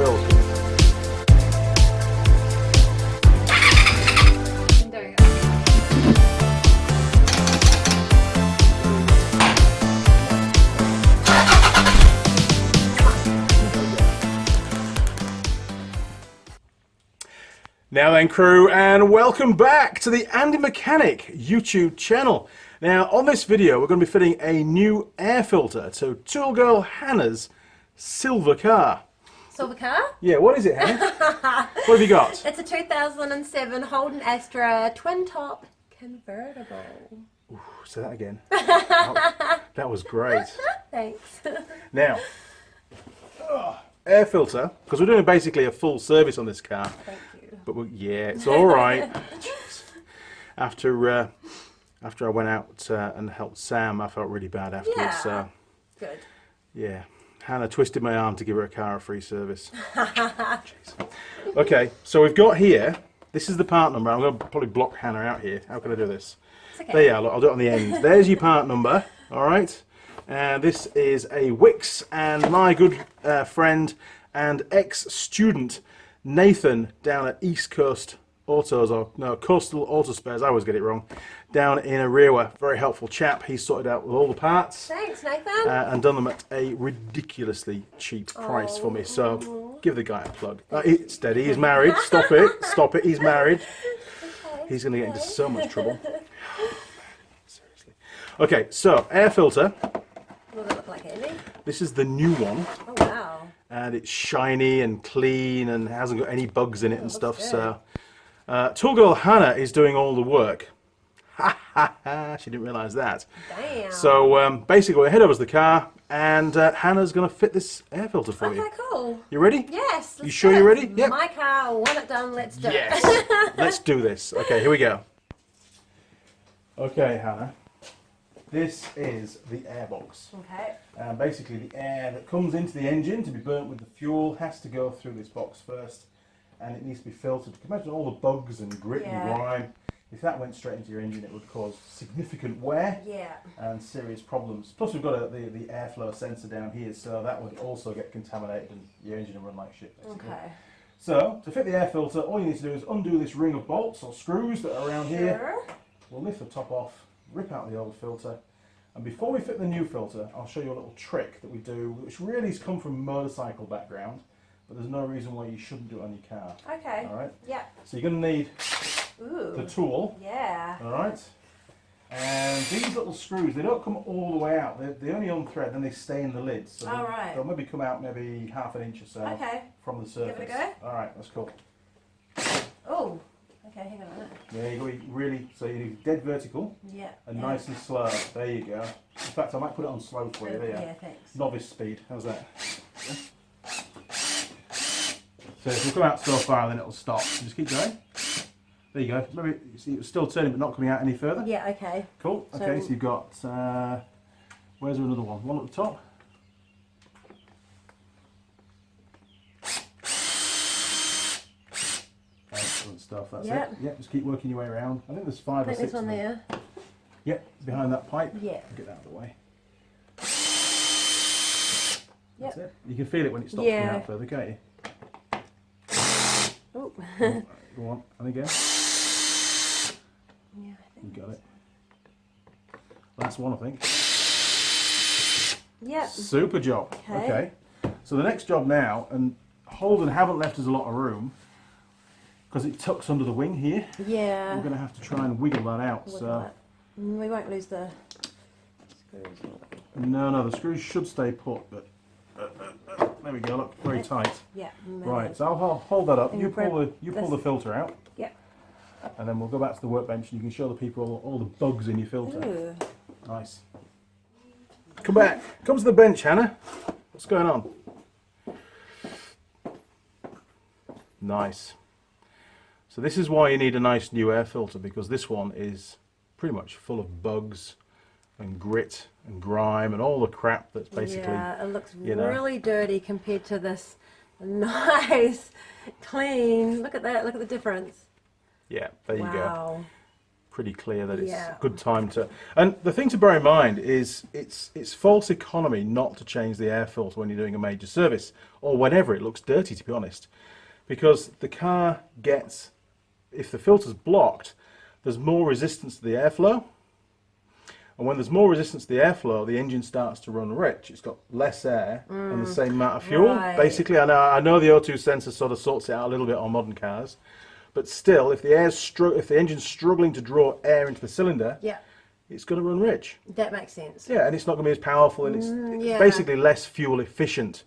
world. I'm doing it. Now then, crew, and welcome back to the Andy Mechanic YouTube channel. Now, on this video, we're going to be fitting a new air filter to Tool Girl Hana's silver car. Silver car? Yeah, what is it, Hannah? What have you got? It's a 2007 Holden Astra twin top convertible. Ooh, say that again. That was great. Thanks. Now, air filter, because we're doing basically a full service on this car. Thank you. But yeah, it's all right. Jeez. After I went out and helped Sam, I felt really bad afterwards. Yeah. So Good. yeah, Hannah twisted my arm to give her a car a free service. Jeez. Okay, so we've got here. This is the part number. I'm going to probably block Hannah out here. How can I do this? It's okay. There you are. Look, I'll do it on the end. There's your part number. All right. And this is a Wix, and my good friend and ex-student Nathan down at East Coast Autos, or no, Coastal Auto Spares, I always get it wrong, down in Arewa. Very helpful chap. He's sorted out with all the parts. Thanks, Nathan. And done them at a ridiculously cheap price for me. So give the guy a plug. Steady, he's married. Stop it. Stop it. He's married. Okay, He's going to get into so much trouble. Seriously. Okay, so air filter. What does it look like, Andy? This is the new one. Oh, wow. And it's shiny and clean and hasn't got any bugs in it and stuff. good. So Tool Girl Hana is doing all the work. Ha ha ha! She didn't realise that. Damn. So basically, we're head over to the car, and Hannah's going to fit this air filter for you. Okay, cool. You ready? Yes. You sure you're ready? Yep. My car, want it done, let's do Yes. it. Let's do this. Okay, here we go. Okay, Hannah. This is the air box. Okay. Basically, the air that comes into the engine to be burnt with the fuel has to go through this box first, and it needs to be filtered. You can imagine all the bugs and grit and grime. If that went straight into your engine, it would cause significant wear and serious problems. Plus, we've got the airflow sensor down here, so that would also get contaminated and your engine will run like shit, basically. Okay. So, to fit the air filter, all you need to do is undo this ring of bolts or screws that are around here. We'll lift the top off, rip out the old filter, and before we fit the new filter, I'll show you a little trick that we do, which really has come from a motorcycle background, but there's no reason why you shouldn't do it on your car. Okay. All right? Yeah. So you're going to need Ooh. the tool. Yeah. All right? And these little screws, they don't come all the way out. They only unthread, then they stay in the lid. So they'll maybe come out maybe half an inch or so from the surface. Give it a go. All right, that's cool. Oh. Okay, hang on a minute. Yeah, you got really, so you need dead vertical and nice and slow. There you go. In fact, I might put it on slow for you. There you go. Yeah, thanks. Novice speed. How's that? So if we come out so far, then it'll stop. Just keep going. There you go. Maybe you see it's still turning, but not coming out any further. Yeah. Okay. Cool. Okay, so you've got. Where's another one? One at the top. Excellent stuff. That's it. Yeah. Just keep working your way around. I think there's 5 or 6. This one there. Yep. Behind that pipe. Yeah. Get that out of the way. Yep. That's it. You can feel it when it stops coming out further, can't you? Oh. Go on. And again. Yeah, I think. You got it. Last one, I think. Yep. Super job. Okay. So the next job now, and Holden haven't left us a lot of room because it tucks under the wing here. Yeah. We're going to have to try and wiggle that out. So we won't lose the screws. no, the screws should stay put, but there we go. Look, very tight. Yeah. Right. So I'll hold that up. You pull the filter out. Yep. And then we'll go back to the workbench and you can show the people all the bugs in your filter. Ooh. Nice. Come back. Come to the bench, Hannah. What's going on? Nice. So this is why you need a nice new air filter, because this one is pretty much full of bugs and grit and grime and all the crap that's basically... Yeah, it looks really dirty compared to this nice, clean. Look at that. Look at the difference. Yeah, there you go. pretty clear that it's Yeah. a good time to. And the thing to bear in mind is it's false economy not to change the air filter when you're doing a major service or whenever it looks dirty, to be honest, because the car gets, if the filter's blocked, there's more resistance to the airflow. And when there's more resistance to the airflow, the engine starts to run rich. It's got less air and the same amount of fuel. Right. Basically, I know the O2 sensor sort of sorts it out a little bit on modern cars, but still, if the engine's struggling to draw air into the cylinder, Yeah, it's going to run rich. that makes sense. Yeah, and it's not going to be as powerful, and it's yeah. basically less fuel efficient.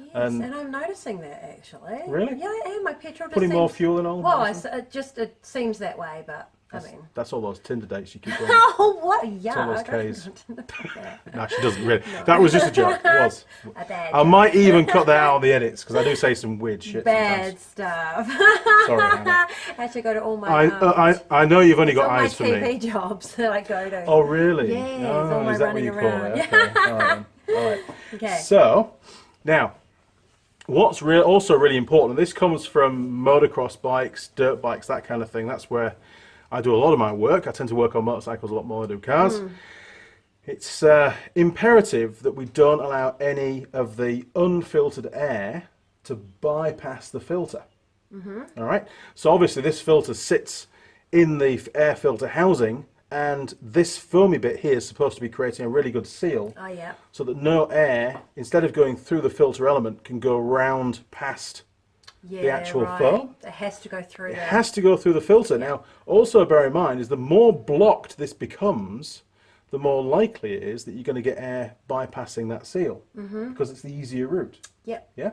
Yes, And- and I'm noticing that actually. Really? Yeah, I am. My petrol just Putting seems, more fuel in all. Well, it seems that way, but I mean. That's all those Tinder dates you keep going. Oh, what? Yeah. all those I don't Ks. know about that. No, she doesn't really. That was just a joke. It was. A bad I joke. might even cut that out on the edits because I do say some weird shit Bad sometimes. stuff. Sorry, Hannah. I should go to all my. I know you've only it's got all my eyes for me. TV jobs that I go to. Oh, really? Yeah, it's oh, all my is that what running you call around. it? Okay. All right. Then. All right. Okay. So, now, what's also really important, and this comes from motocross bikes, dirt bikes, that kind of thing. That's where I do a lot of my work. I tend to work on motorcycles a lot more than I do cars. It's imperative that we don't allow any of the unfiltered air to bypass the filter. All right. So obviously this filter sits in the air filter housing, and this foamy bit here is supposed to be creating a really good seal, Oh yeah. so that no air, instead of going through the filter element, can go round past Yeah. the actual right. foam. It has to go through It there. has to go through the filter. Now, also bear in mind is the more blocked this becomes, the more likely it is that you're going to get air bypassing that seal, because it's the easier route. Yep. Yeah.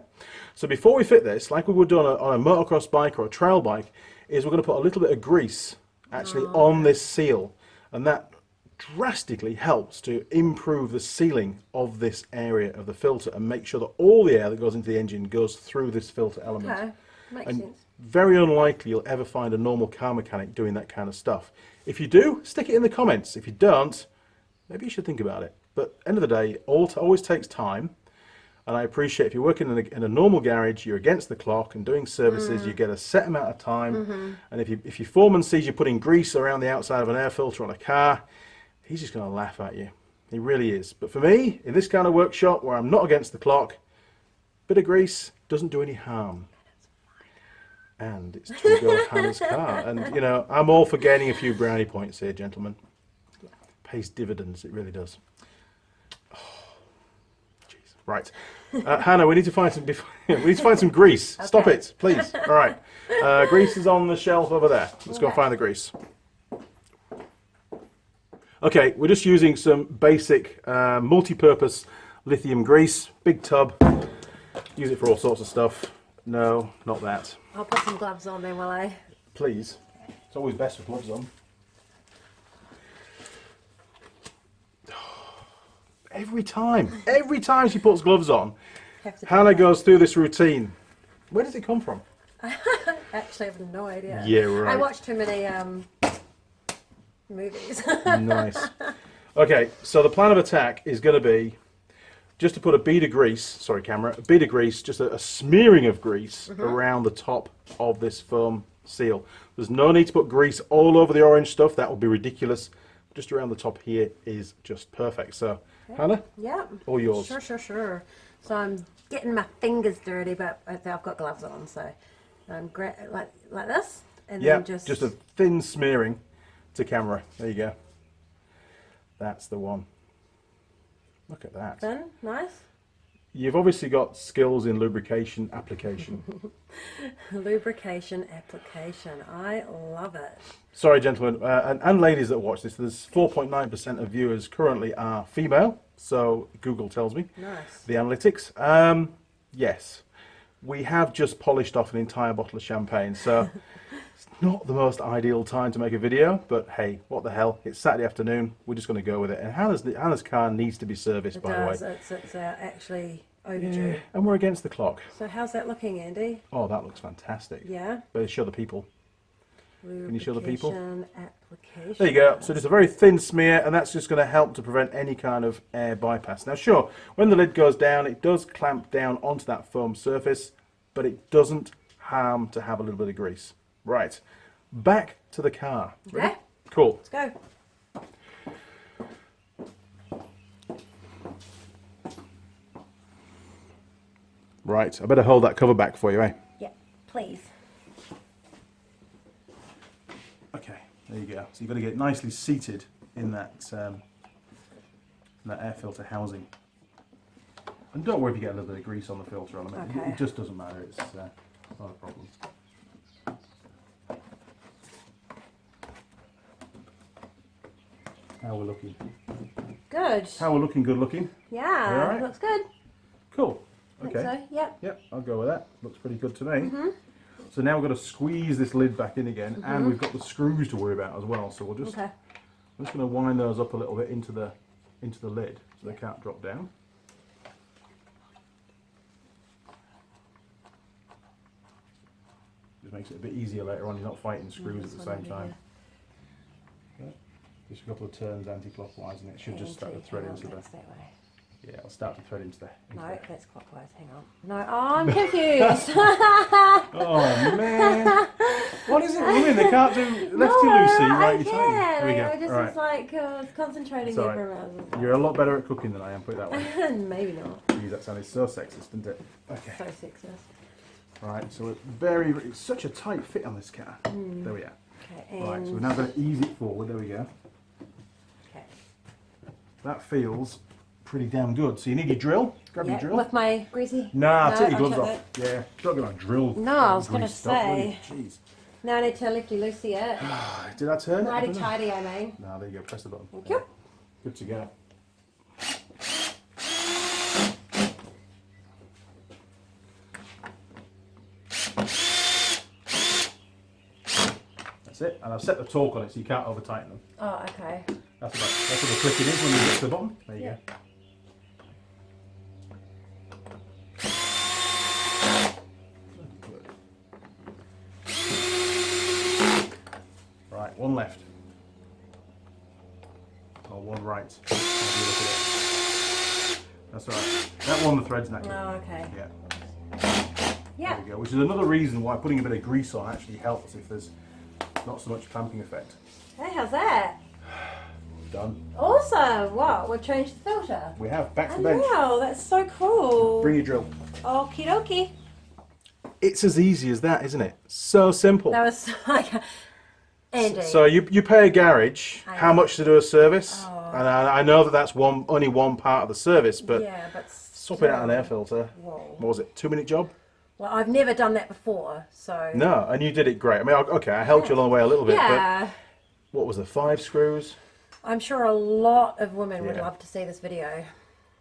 So before we fit this, like we would do on a motocross bike or a trail bike, is we're going to put a little bit of grease actually on this seal, and that drastically helps to improve the sealing of this area of the filter and make sure that all the air that goes into the engine goes through this filter element. Okay. Makes And sense. very unlikely you'll ever find a normal car mechanic doing that kind of stuff. If you do, stick it in the comments. If you don't, maybe you should think about it. But end of the day, always takes time. And I appreciate if you're working in a normal garage, you're against the clock and doing services, you get a set amount of time. And if your foreman sees you putting grease around the outside of an air filter on a car, he's just going to laugh at you. He really is. But for me, in this kind of workshop where I'm not against the clock, a bit of grease doesn't do any harm. And it's Tool Girl Hana's car. And, you know, I'm all for gaining a few brownie points here, gentlemen. Pays dividends, it really does. Oh, jeez. Right. Hannah, we need to find some grease. Okay. Stop it, please. All right. Grease is on the shelf over there. Let's go and find the grease. Okay, we're just using some basic multi-purpose lithium grease. Big tub. Use it for all sorts of stuff. No, not that. I'll put some gloves on then, will I? Please. It's always best with gloves on. Every time she puts gloves on, Hannah goes through this routine. Where does it come from? Actually, I have no idea. Yeah, right. I watch too many movies. Nice. Okay, so the plan of attack is going to be just to put a bead of grease, sorry camera, a bead of grease, just a smearing of grease around the top of this foam seal. There's no need to put grease all over the orange stuff, that would be ridiculous. Just around the top here is just perfect. So, Hannah? Yeah. All yours. Sure. So I'm getting my fingers dirty, but I've got gloves on, so I'm like this, and Yeah, then just a thin smearing to camera. There you go. That's the one. Look at that. thin, nice. You've obviously got skills in lubrication application. Lubrication application. I love it. Sorry, gentlemen and ladies that watch this. There's 4.9% of viewers currently are female, so Google tells me. Nice. The analytics. Yes, we have just polished off an entire bottle of champagne, so it's not the most ideal time to make a video, but hey, what the hell? It's Saturday afternoon. We're just going to go with it. And Hannah's car needs to be serviced, It by does. the way. It's actually overdue. Yeah, and we're against the clock. So how's that looking, Andy? Oh, that looks fantastic. Yeah. Better show the people. Can you show the people? Application. There you go. So just a very thin smear, and that's just going to help to prevent any kind of air bypass. Now, sure, when the lid goes down, it does clamp down onto that foam surface, but it doesn't harm to have a little bit of grease. Right. Back to the car. Okay. Cool. Let's go. Right, I better hold that cover back for you, eh? Yeah, please. Okay, there you go. So you've got to get it nicely seated in that air filter housing. And don't worry if you get a little bit of grease on the filter on them. Okay. It just doesn't matter. It's not a problem. How we're looking? Good. How we're looking? Good looking. Yeah, You all right? looks good. Cool. I think Okay. so. Yep. Yep, I'll go with that. Looks pretty good to me. So now we've got to squeeze this lid back in again, and we've got the screws to worry about as well. So we'll just, Okay. I'm just going to wind those up a little bit into the lid so they can't drop down. Just makes it a bit easier later on. You're not fighting screws at the same time. Okay. Just a couple of turns anti-clockwise, and it should just start to thread into the. That way. Yeah, it'll start to thread into the. No, that's clockwise. Hang on. No, oh, I'm confused. Oh man! What is it doing? They can't do lefty loosey, righty tighty. Here we go. I just All was like, I was concentrating It's there all for right. a minute. You're a lot better at cooking than I am. Put it that way. Maybe not. Jeez, that sounded so sexist, didn't it? Okay. So sexist. Right. So it's such a tight fit on this car. There we are. Okay, Right. and So we're now going to ease it forward. There we go. okay. That feels pretty damn good. So you need your drill. Grab your Yeah, drill. with my greasy. Nah, No, take your I'll gloves check off. Yeah, don't get my drill. No, I was gonna greased up, will you? say. Jeez. Now I need to lefty loosey it. Did I turn it? I Righty don't know. tighty, I mean. No, there you go. Press the button. Thank you. Good to go. That's it. And I've set the torque on it so you can't over tighten them. Oh, okay. That's what the clicking is when you get to the bottom. There you Yeah. go. Right, one left. Or one right. Have you look at it. That's right. That one, the thread's knackered. Oh, okay. Yeah. Yeah. There we go. Which is another reason why putting a bit of grease on actually helps if there's not so much clamping effect. Hey, how's that? Done. Awesome. What? We've changed the filter. We have back to I the bench. know. That's so cool. Bring your drill. Okie dokie. It's as easy as that, isn't it? So simple. That was like, Andy. So you pay a garage I how know. much to do a service, Oh. and I know that that's only one part of the service, but yeah, but swapping out an air filter, Whoa. what was it, 2-minute job? Well, I've never done that before, so. No, and you did it great. I mean, okay, I helped you along the way a little bit, Yeah. but what was the 5 screws? I'm sure a lot of women would Yeah. love to see this video.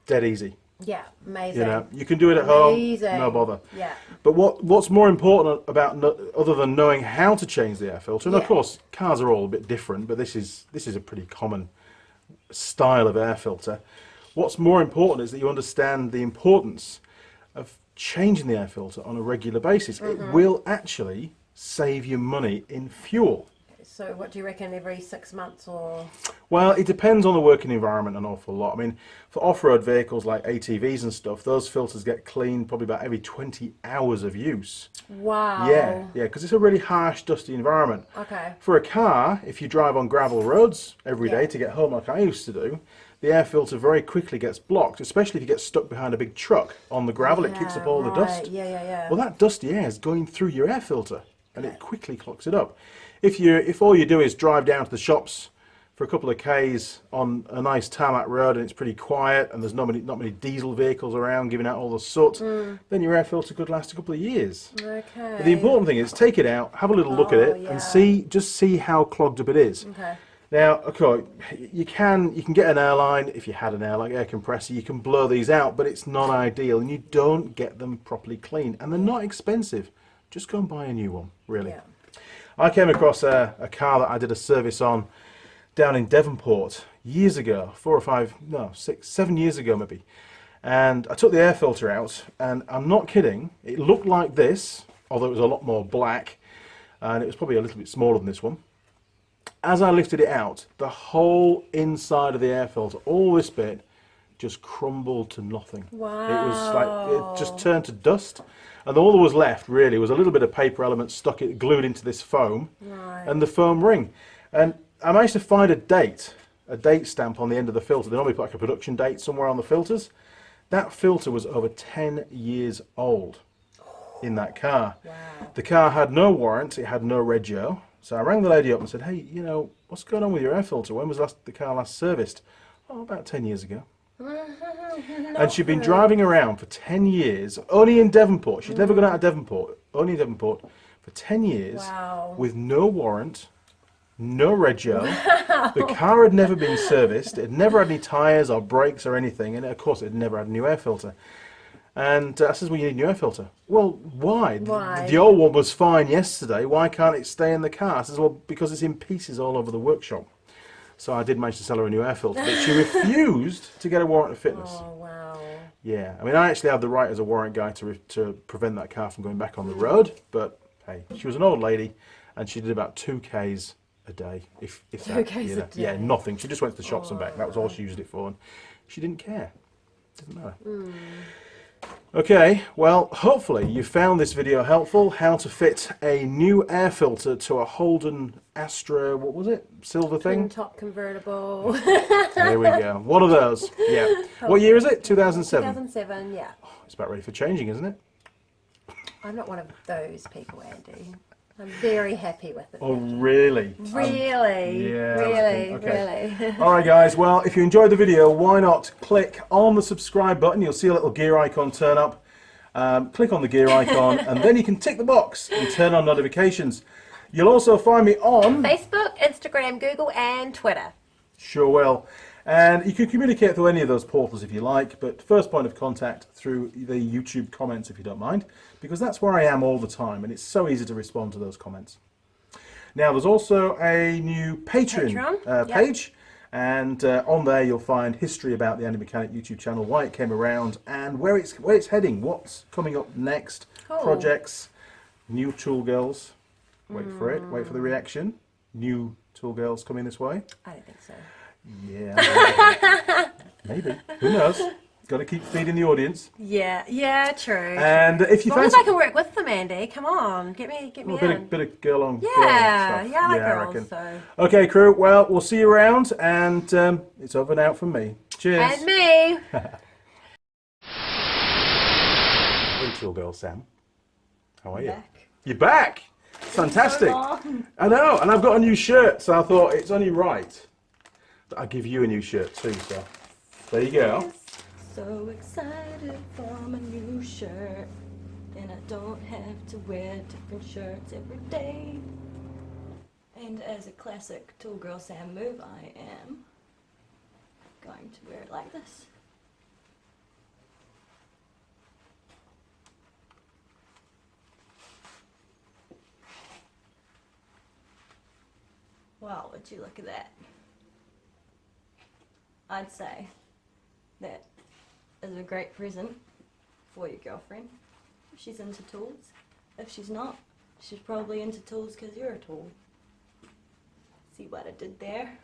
Dead easy. Yeah, amazing. You know, you can do it at home, Amazing. no bother. Yeah. But what's more important about other than knowing how to change the air filter, and of Yeah. course cars are all a bit different, but this is a pretty common style of air filter. What's more important is that you understand the importance of changing the air filter on a regular basis. It will actually save you money in fuel. So, what do you reckon? Every 6 months or? Well, it depends on the working environment an awful lot. I mean, for off-road vehicles like ATVs and stuff, those filters get cleaned probably about every 20 hours of use. Wow. Yeah, because it's a really harsh, dusty environment. Okay. For a car, if you drive on gravel roads every day Yeah. to get home like I used to do, the air filter very quickly gets blocked, especially if you get stuck behind a big truck on the gravel. It kicks up all the dust. Yeah. Well, that dusty air is going through your air filter, and it quickly clogs it up. If all you do is drive down to the shops for a couple of Ks on a nice tarmac road and it's pretty quiet and there's not many diesel vehicles around giving out all the soot, then your air filter could last a couple of years. Okay. But the important thing is take it out, have a little look at it, yeah. and just see how clogged up it is. Okay. Now, okay, you can get an airline, if you had an airline air compressor, you can blow these out, but it's not ideal, and you don't get them properly clean, and they're not expensive. Just go and buy a new one, really. Yeah. I came across a car that I did a service on down in Devonport years ago, 7 years ago maybe, and I took the air filter out, and I'm not kidding, it looked like this, although it was a lot more black, and it was probably a little bit smaller than this one. As I lifted it out, the whole inside of the air filter, all this bit, just crumbled to nothing. Wow. It was like, it just turned to dust. And all there was left, really, was a little bit of paper element glued into this foam, Right. and the foam ring. And I managed to find a date stamp on the end of the filter. They normally put like a production date somewhere on the filters. That filter was over 10 years old in that car. Wow. The car had no warrant, it had no rego. So I rang the lady up and said, hey, you know, what's going on with your air filter? When was the car last serviced? Oh, about 10 years ago. And she'd been driving around for 10 years, only in Devonport. She'd never gone out of Devonport, only in Devonport, for 10 years Wow. with no warrant, no rego. The car had never been serviced. It had never had any tyres or brakes or anything. And of course, it had never had a new air filter. And I says, well, you need a new air filter. Well, why? Why? The old one was fine yesterday. Why can't it stay in the car? I says, well, because it's in pieces all over the workshop. So I did manage to sell her a new air filter, but she refused to get a warrant of fitness. Oh, wow. Yeah, I mean, I actually had the right as a warrant guy to prevent that car from going back on the road, but hey, she was an old lady, and she did about 2Ks a day, if that, 2Ks you know. a day. Yeah, nothing. She just went to the shops and back. That was all she used it for, and she didn't care. Didn't matter. Okay, well, hopefully you found this video helpful. How to fit a new air filter to a Holden Astra, what was it? Silver thing? Top convertible. There we go. One of those. Yeah. What year is it? 2007. 2007, yeah. It's about ready for changing, isn't it? I'm not one of those people, Andy. I'm very happy with it. Oh, really? Really? yeah, Really? okay. Really? All right, guys. Well, if you enjoyed the video, why not click on the subscribe button? You'll see a little gear icon turn up. Click on the gear icon, and then you can tick the box and turn on notifications. You'll also find me on Facebook, Instagram, Google, and Twitter. Sure will. And you can communicate through any of those portals if you like, but first point of contact through the YouTube comments if you don't mind, because that's where I am all the time, and it's so easy to respond to those comments. Now, there's also a new Patreon page, and on there you'll find history about the Andy Mechanic YouTube channel, why it came around, and where it's heading, what's coming up next, projects, new Tool Girls. Wait for it, wait for the reaction. New Tool Girls coming this way. I don't think so. Yeah, maybe. Who knows? Got to keep feeding the audience. Yeah, true. And if you as long as fancy, I can work with them, Andy, come on, get me in. bit of girl on girl Yeah, stuff. yeah, I like I girls. reckon. So. Okay, crew. Well, we'll see you around, and it's over and out from me. Cheers. And me. Hey, Tool Girl Sam. How are you? Back. You're back. Fantastic. So long. I know, and I've got a new shirt, so I thought it's only right that I give you a new shirt too. So there you go. Yes, so excited for my new shirt, and I don't have to wear different shirts every day. And as a classic Tool Girl Sam move, I am going to wear it like this. Wow, would you look at that? I'd say that is a great present for your girlfriend if she's into tools. If she's not, she's probably into tools because you're a tool. See what I did there?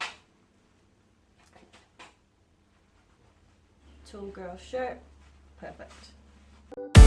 Tool Girl shirt, perfect.